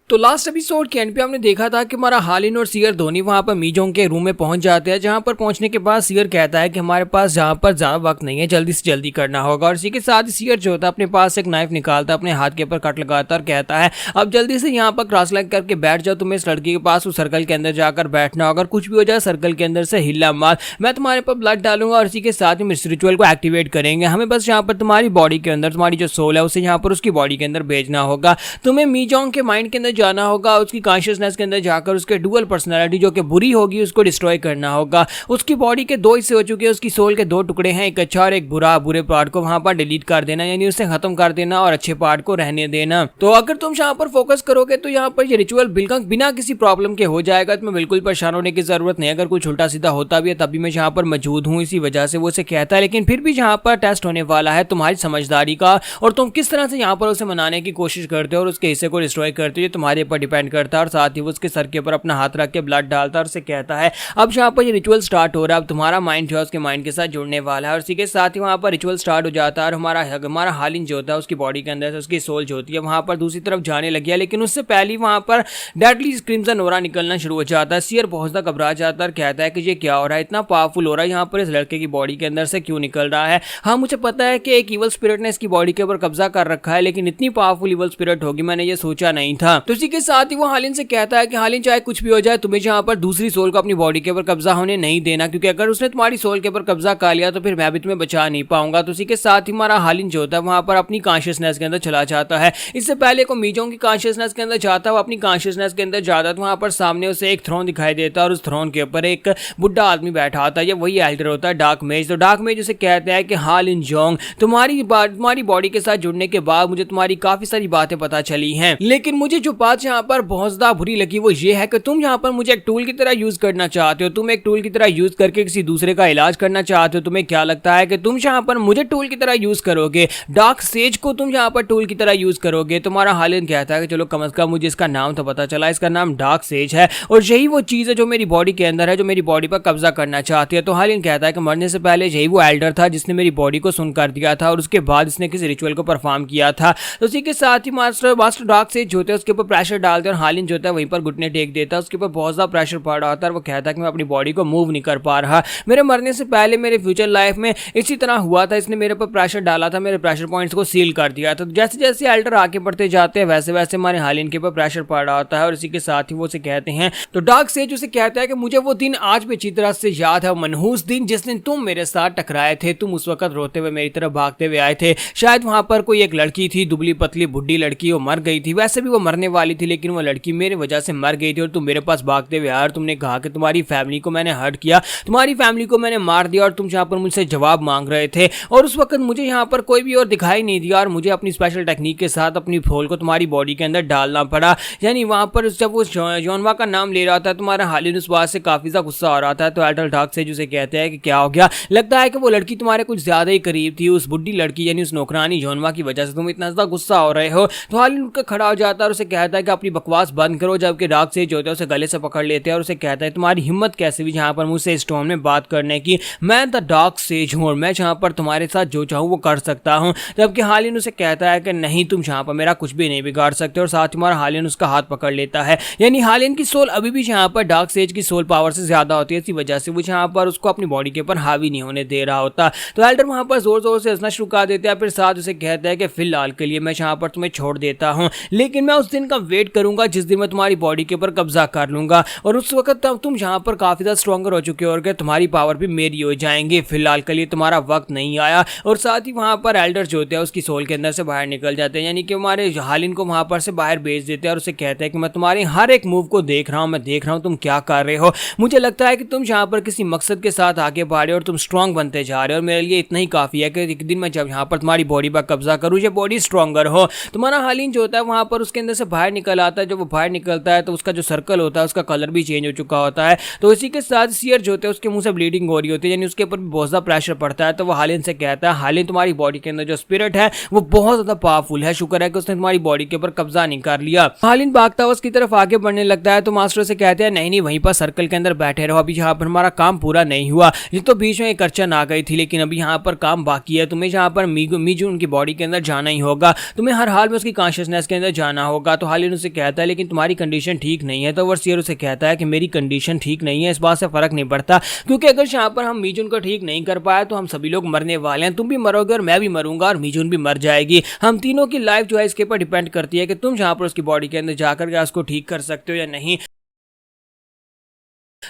तो last episode के and पे हमने देखा था कि हमारा हालिन और सियर दोनों वहां पर मीजोंग के रूम में पहुंच जाते हैं, जहां पर पहुंचने के बाद सियर कहता है कि हमारे पास जहां पर ज्यादा वक्त नहीं है, जल्दी से जल्दी करना होगा। और इसी के साथ सियर जो होता है अपने पास एक नाइफ निकालता है, अपने हाथ के ऊपर कट लगाता है और कहता है अब जल्दी से यहाँ पर क्रॉस लाइन करके बैठ जाओ, तुम्हें इस लड़की के पास उस सर्कल के अंदर जाकर बैठना होगा, कुछ भी हो जाए सर्कल के अंदर से हिला मत, मैं तुम्हारे पर ब्लड डालूंगा और इसी के साथ हम इस रिचुअल को एक्टिवेट करेंगे। हमें बस यहाँ पर तुम्हारी बॉडी के अंदर तुम्हारी जो सोल है उसे यहाँ पर उसकी बॉडी के अंदर भेजना होगा, तुम्हें मीजोंग के माइंड के अंदर जाना होगा, उसकी कॉन्शियसनेस के अंदर जाकर उसके डुअल पर्सनालिटी जो कि बुरी होगी उसको डिस्ट्रॉय करना होगा। उसकी बॉडी के दो हिस्से हो चुके हैं, उसकी सोल के दो टुकड़े हैं, एक अच्छा और एक बुरा। बुरे पार्ट को वहां पर डिलीट कर देना यानी उसे खत्म कर देना और अच्छे पार्ट को रहने देना। तो अगर तुम यहाँ पर फोकस करोगे तो यहाँ पर ये रिचुअल बिना किसी प्रॉब्लम के हो जाएगा, तुम्हें बिल्कुल परेशान होने की जरूरत नहीं। अगर कुछ उल्टा सीधा होता भी है तभी मैं यहाँ पर मौजूद हूँ, इसी वजह से वो उसे कहता है। लेकिन फिर भी यहाँ पर टेस्ट होने वाला है तुम्हारी समझदारी का और तुम किस तरह से यहाँ पर उसे मनाने की कोशिश करते हो और उसके हिस्से को डिस्ट्रॉय करते हो, ये तुम्हारे ऊपर डिपेंड करता है। और साथ ही वो उसके सर के ऊपर अपना हाथ रख के ब्लड डालता है और उसे कहता है अब यहाँ पर ये रिचुअल स्टार्ट हो रहा है, अब तुम्हारा माइंड जो है उसके माइंड के साथ जुड़ने वाला है। और इसी के साथ ही वहाँ पर रिचुअल स्टार्ट हो जाता है और हमारा हालिन जो होता है उसकी बॉडी के अंदर से उसकी सोल जो होती है वहाँ पर दूसरी तरफ जाने लगी है। लेकिन उससे पहले वहाँ पर डेडली क्रिम्सन ऑरा निकलना शुरू हो जाता है। सियर बहुत ज़्यादा घबरा जाता है और कहता है कि ये क्या हो रहा है, इतना पावरफुल हो रहा है यहाँ पर इस लड़के की बॉडी के अंदर से क्यों निकल रहा है। हाँ मुझे पता है कि एक इवल स्पिरिट ने इसकी बॉडी के ऊपर कब्जा कर रखा है, लेकिन इतनी पावरफुल इवल स्पिरिट होगी मैंने ये सोचा नहीं था। तो इसी के साथ ही वो हालिन से कहता है कि हालिन चाहे कुछ भी हो जाए तुम्हें यहाँ पर दूसरी सोल को अपनी बॉडी के ऊपर कब्जा होने नहीं देना, क्योंकि अगर उसने तुम्हारी सोल के ऊपर कब्जा कर लिया तो फिर मैं भी तुम्हें बचा नहीं पाऊंगा। तो इसी के साथ ही हमारा हालिन जो होता है वहां पर अपनी कॉन्शियसनेस के अंदर चला जाता है। इससे पहले को मीजोंग की कॉन्शियसनेस के अंदर जाता है, वो अपनी कॉन्शियसनेस के अंदर जाता है तो वहां पर सामने उसे एक थ्रोन दिखाई देता है और उस थ्रोन के ऊपर एक बुढ़ा आदमी बैठा होता है, वही एल्डर होता है डार्क मेज। तो डार्क मेज उसे कहता है कि हालिन जोंग तुम्हारी बॉडी के साथ जुड़ने के बाद मुझे तुम्हारी काफी सारी बातें पता चली हैं, लेकिन मुझे जो बात यहाँ पर बहुत ज्यादा बुरी लगी वो ये है कि तुम यहाँ पर मुझे एक टूल की तरह यूज करना चाहते हो, तुम एक टूल की तरह यूज करके किसी दूसरे का इलाज करना चाहते हो। तुम्हें क्या लगता है कि तुम यहाँ पर मुझे टूल की तरह यूज करोगे, डार्क सेज को तुम यहाँ पर टूल की तरह यूज करोगे। तुम्हारा हालिन कहता है कि चलो कम से कम मुझे इसका नाम तो पता चला, इसका नाम डार्क सेज है और यही वो चीज है जो मेरी बॉडी के अंदर है, जो मेरी बॉडी पर कब्जा करना चाहती है। तो हालिन कहता है कि मरने से पहले यही वो एल्डर था जिसने मेरी बॉडी को सुन कर दिया था और उसके बाद इसने किसी रिचुअल को परफॉर्म किया था। तो उसी के साथ ही मास्टर डार्क सेज जो होते हैं उसके ऊपर प्रेशर डालते हैं और हालिन जो होता है वहीं पर घुटने टेक देता है, उसके ऊपर बहुत ज्यादा प्रेशर पड़ रहा होता है और वो कहता है कि मैं अपनी बॉडी को मूव नहीं कर पा रहा, मेरे मरने से पहले मेरे फ्यूचर लाइफ में इसी तरह हुआ था, इसने मेरे पर प्रेशर डाला था, मेरे प्रेशर पॉइंट्स को सील कर दिया था। तो जैसे जैसे एल्डर आगे बढ़ते जाते हैं वैसे वैसे हमारे हालिन के ऊपर प्रेशर पड़ रहा होता है और इसी के साथ ही वो उसे कहते हैं। तो डार्क सेज उसे कहता है कि मुझे वो दिन आज भी अच्छी तरह से याद है, मनहूस दिन जिस दिन तुम मेरे साथ टकराए थे, तुम उस वक्त रोते हुए मेरी तरफ भागते हुए आए थे। शायद वहां पर कोई एक लड़की थी, दुबली पतली बुढ़ी लड़की, वो मर गई थी, वैसे भी वो मरने वाली थी लेकिन वो लड़की मेरी वजह से मर गई थी और तुम मेरे पास भागते हुए आए और तुमने कहा कि तुम्हारी फैमिली को मैंने हर्ट किया, तुम्हारी फैमिली को मैंने मार दिया और तुम यहाँ पर मुझसे जवाब मांग रहे थे। और उस वक्त मुझे यहाँ पर कोई भी और दिखाई नहीं दिया और मुझे अपनी स्पेशल टेक्निक के साथ अपनी फोल को तुम्हारी बॉडी के अंदर डालना पड़ा। यानी वहां पर जब वो जोनवा का नाम ले रहा था तुम्हारा हालिन उस बात से काफी ज्यादा गुस्सा आ रहा था। तो एल्डर डार्क सेज उसे कहते हैं कि क्या हो गया, लगता है कि वो लड़की तुम्हारे कुछ ज्यादा ही करीब थी, उस बुढ़ी लड़की यानी उस नौकरानी जोनवा की वजह से तुम इतना ज्यादा गुस्सा हो रहे हो। तो हालिन उनका खड़ा हो जाता है और उसे कहता है कि अपनी बकवास बंद करो, जबकि डार्क सेज होता है उसे गले से पकड़ लेते हैं और उसे कहता है तुम्हारी हिम्मत कैसे भी यहाँ पर मुझसे इस टोन में बात करने की, मैं द डार्क सेज हूँ और मैं जहाँ पर तुम्हारे साथ जो चाहूँ वो कर सकता हूँ। जबकि हालिन उसे कहता है कि नहीं तुम यहाँ पर मेरा कुछ भी नहीं बिगाड़ सकते और साथ ही हमारा हालिन उसका हाथ पकड़ लेता है। यानी हालिन की सोल अभी भी यहाँ पर डार्क सेज की सोल पावर से ज्यादा होती है, इसी वजह से वो यहाँ पर उसको अपनी बॉडी के ऊपर हावी नहीं होने दे रहा होता। तो एल्डर वहाँ पर जोर जोर से हंसना शुरू कर देता है, फिर साथ उसे कहता है कि फिलहाल के लिए मैं यहाँ पर तुम्हें छोड़ देता हूँ, लेकिन मैं उस दिन का वेट करूंगा जिस दिन मैं तुम्हारी बॉडी के ऊपर कब्जा कर लूंगा और उस वक्त तब तुम यहाँ पर काफी ज्यादा स्ट्रॉन्गर हो चुके हो, तुम्हारी पावर भी मेरी हो जाएंगी। फिलहाल के लिए तुम्हारा वक्त नहीं आया। और साथ ही वहां पर एल्डर जो होते हैं उसकी सोल के अंदर से बाहर निकल जाते हैं, यानी कि हमारे हालिन को वहां पर से बाहर भेज देते हैं और उसे कहते हैं कि मैं तुम्हारे हर एक मूव को देख रहा हूं, मैं देख रहा हूं तुम क्या कर रहे हो, मुझे लगता है कि तुम यहाँ पर किसी मकसद के साथ आगे बढ़ रहे हो और तुम स्ट्रॉन्ग बनते जा रहे हो और मेरे लिए इतना ही काफी है कि एक दिन मैं जब यहाँ पर तुम्हारी बॉडी पर कब्जा करूँ ये बॉडी स्ट्रॉन्गर हो। तुम्हारा हालिन जो होता है वहां पर उसके अंदर से बाहर निकल आता है, जब वो बाहर निकलता है तो उसका जो सर्कल होता है उसका कलर भी चेंज हो चुका होता है। तो इसी के साथ सियर जो होते हैं उसके मुंह से ब्लीडिंग हो रही होती है, यानी उसके ऊपर बहुत ज्यादा प्रेशर पड़ता है। तो वो हालिन से कहता है हालिन तुम्हारी बॉडी के अंदर जो स्पिरिट है वो बहुत ज्यादा पावरफुल है, शुक्र है कि उसने तुम्हारी बॉडी के ऊपर कब्जा नहीं कर लिया। हालिन भागता हुआ उसकी तरफ आगे बढ़ने लगता है तो मास्टर से कहते हैं नहीं वहीं पर सर्कल के अंदर बैठे रहो, अभी यहाँ पर हमारा काम पूरा नहीं हुआ। ये तो बीच में एक अर्चन आ गई थी लेकिन अभी यहाँ पर काम बाकी है, तुम्हें यहाँ पर मीजू उनकी बॉडी के अंदर जाना ही होगा, तुम्हें हर हाल में उसकी कॉन्शियसनेस के अंदर जाना होगा। तो हालिन उसे कहता है लेकिन तुम्हारी कंडीशन ठीक नहीं है। तो ओवरसीयर उसे कहता है कि मेरी कंडीशन ठीक नहीं है, इस बात से फर्क नहीं पड़ता, क्योंकि अगर यहाँ पर हम मीजुन को ठीक नहीं कर पाए तो हम सभी लोग मरने वाले हैं। तुम भी मरोगे और मैं भी मरूंगा और मीजुन भी मर जाएगी। हम तीनों की लाइफ जो है इसके ऊपर डिपेंड करती है कि तुम जहाँ पर उसकी बॉडी के अंदर जाकर के उसको ठीक कर सकते हो या नहीं।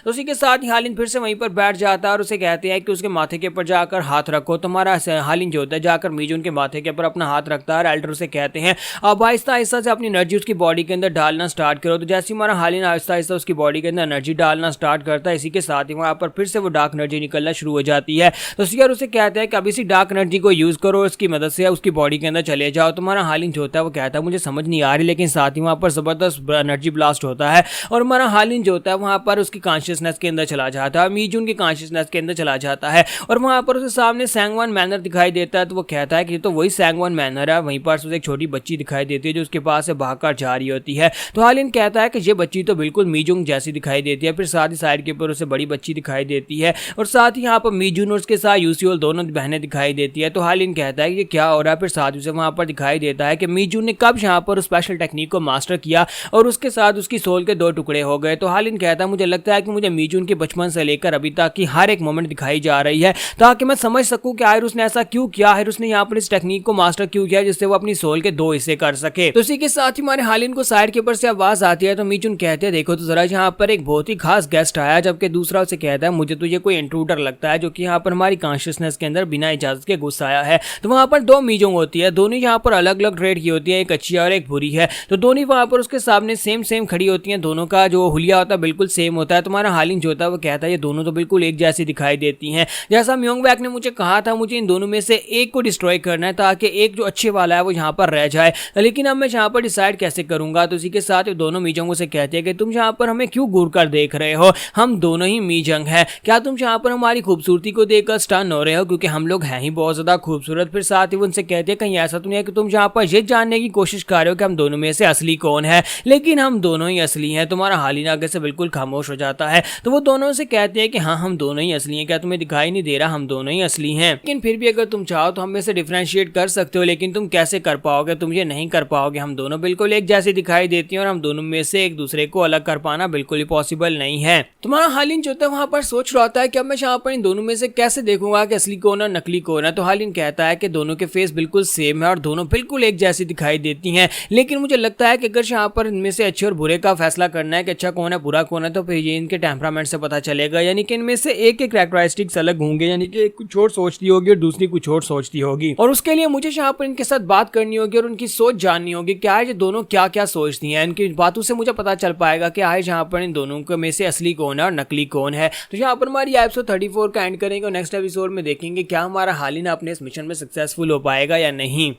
तो उसी के साथ ही हालिन फिर से वहीं पर बैठ जाता है और उसे कहते हैं कि उसके माथे के ऊपर जाकर हाथ रखो। तुम्हारा हालिन जो होता है जाकर मीजुन के माथे के ऊपर अपना हाथ रखता है। एल्डर उसे कहते हैं अब आहिस्ता आहिस्ता से अपनी एनर्जी उसकी बॉडी के अंदर डालना स्टार्ट करो। तो जैसे हमारा हालिन आहिस्ता आहिस्ता उसकी बॉडी के अंदर एनर्जी डालना स्टार्ट करता है, इसी के साथ ही वहाँ पर फिर से वो डार्क एनर्जी निकलना शुरू हो जाती है। तो सीयर उसे कहते हैं कि अब इसी डार्क एनर्जी को यूज करो, इसकी मदद से उसकी बॉडी के अंदर चले जाओ। तुम्हारा हालिन जो होता है वो कहता है मुझे समझ नहीं आ रही, लेकिन साथ ही वहाँ पर जबरदस्त एनर्जी ब्लास्ट होता है और हमारा हालिन जो होता है वहाँ पर उसकी कॉन्शियसनेस के अंदर चला जाता है, मीजुन की कॉन्शियसनेस के अंदर चला जाता है और वहां पर उसे सामने सैंगवन मैनर दिखाई देता है। तो वो कहता है कि तो वही सैंगवन मैनर है। वहीं पर उसे एक छोटी बच्ची दिखाई देती है जो उसके पास से भागकर जा रही होती है। तो हालिन कहता है कि ये बच्ची तो बिल्कुल मीजुन जैसी दिखाई देती है। फिर साथ ही साइड के ऊपर उसे बड़ी बच्ची दिखाई देती है और साथ ही यहाँ पर मीजुन और उसके साथ यूसियोल दोनों बहनें दिखाई देती है। तो हालिन कहता है कि ये क्या हो रहा है। फिर साथ ही उसे वहां पर दिखाई देता है कि मीजुन ने कब यहाँ पर स्पेशल टेक्निक को मास्टर किया और उसके साथ उसकी सोल के 2 टुकड़े हो गए। तो हालिन कहता है मुझे लगता है कि मुझे मीजुन के बचपन से लेकर अभी तक की हर एक मोमेंट दिखाई जा रही है ताकि मैं समझ सकूं कि आखिर उसने ऐसा क्यों किया, आखिर उसने यहाँ पर इस टेक्निक को मास्टर क्यों किया जिससे वो अपनी सोल के 2 हिस्से कर सके। तो इसी के साथ ही हमारे हालिन को साइड के ऊपर से आवाज आती है। तो मीजुन कहते हैं देखो तो जरा यहाँ पर एक बहुत ही खास गेस्ट आया, जबकि दूसरा उसे कहता है मुझे तो ये कोई इंट्रूडर लगता है जो कि यहाँ पर हमारी कॉन्शियसनेस के अंदर बिना इजाजत के घुस आया है। तो वहां पर 2 मीजोंग होती है, दोनों यहाँ पर अलग अलग रेड की होती है, एक अच्छी और एक बुरी है। तो दोनों वहां पर उसके सामने सेम खड़ी होती है, दोनों का जो हुलिया होता है बिल्कुल सेम होता है। तुम्हारा हालिन जो होता है वो कहता है ये दोनों तो बिल्कुल एक जैसी दिखाई देती हैं। जैसा म्योंगबैक ने मुझे कहा था मुझे इन दोनों में से एक को डिस्ट्रॉय करना है ताकि एक जो अच्छे वाला है वो यहाँ पर रह जाए, लेकिन अब मैं यहाँ पर डिसाइड कैसे करूंगा। तो इसी के साथ दोनों मीजंगों से कहते हैं कि तुम यहाँ पर हमें क्यों घूर कर देख रहे हो, हम दोनों ही मीजंग हैं, क्या तुम यहाँ पर हमारी खूबसूरती को देखकर स्टन हो रहे हो क्योंकि हम लोग हैं ही बहुत ज्यादा खूबसूरत। फिर साथ ही उनसे कहते हैं कहीं ऐसा तो नहीं है कि तुम यहाँ पर ये जानने की कोशिश कर रहे हो कि हम दोनों में से असली कौन है, लेकिन हम दोनों ही असली हैं। तुम्हारा हालिन आगे से बिल्कुल खामोश हो जाता है। तो वो दोनों से कहते हैं कि हाँ हम दोनों ही असली हैं, क्या तुम्हें दिखाई नहीं दे रहा, हम दोनों ही असली हैं। लेकिन फिर भी अगर तुम चाहो तो हम में से डिफरेंशिएट कर सकते हो, लेकिन तुम कैसे कर पाओगे, तुम ये नहीं कर पाओगे। हम दोनों बिल्कुल एक जैसी दिखाई देती हैं और हम दोनों में से एक दूसरे को अलग कर पाना बिल्कुल ही पॉसिबल नहीं है। तुम्हारा हालिन जो है वहां पर सोच रहा होता है कि अब मैं यहाँ पर इन दोनों में से कैसे देखूंगा कि असली कौन है नकली कौन है। तो हालिन कहता है कि दोनों के फेस बिल्कुल सेम है और दोनों बिल्कुल एक जैसी दिखाई देती हैं, लेकिन मुझे लगता है कि अगर यहाँ पर इनमें से अच्छे और बुरे का फैसला करना है कि अच्छा कौन है बुरा कौन है, तो फिर ये इनके टेम्परामेंट से पता चलेगा, यानी कि इनमें से एक एक कैरेक्टरिस्टिक्स अलग होंगे, यानी कि कुछ और सोचती होगी और दूसरी कुछ और सोचती होगी। और उसके लिए मुझे यहाँ पर इनके साथ बात करनी होगी और उनकी सोच जाननी होगी क्या ये दोनों क्या क्या सोचती हैं। इनकी बातों से मुझे पता चल पाएगा कि आज यहाँ पर इन दोनों के में से असली कौन है और नकली कौन है। तो यहाँ पर हमारी एपिसोड 34 का एंड करेंगे और नेक्स्ट एपिसोड में देखेंगे क्या हमारा हालिन अपने इस मिशन में सक्सेसफुल हो पाएगा या नहीं।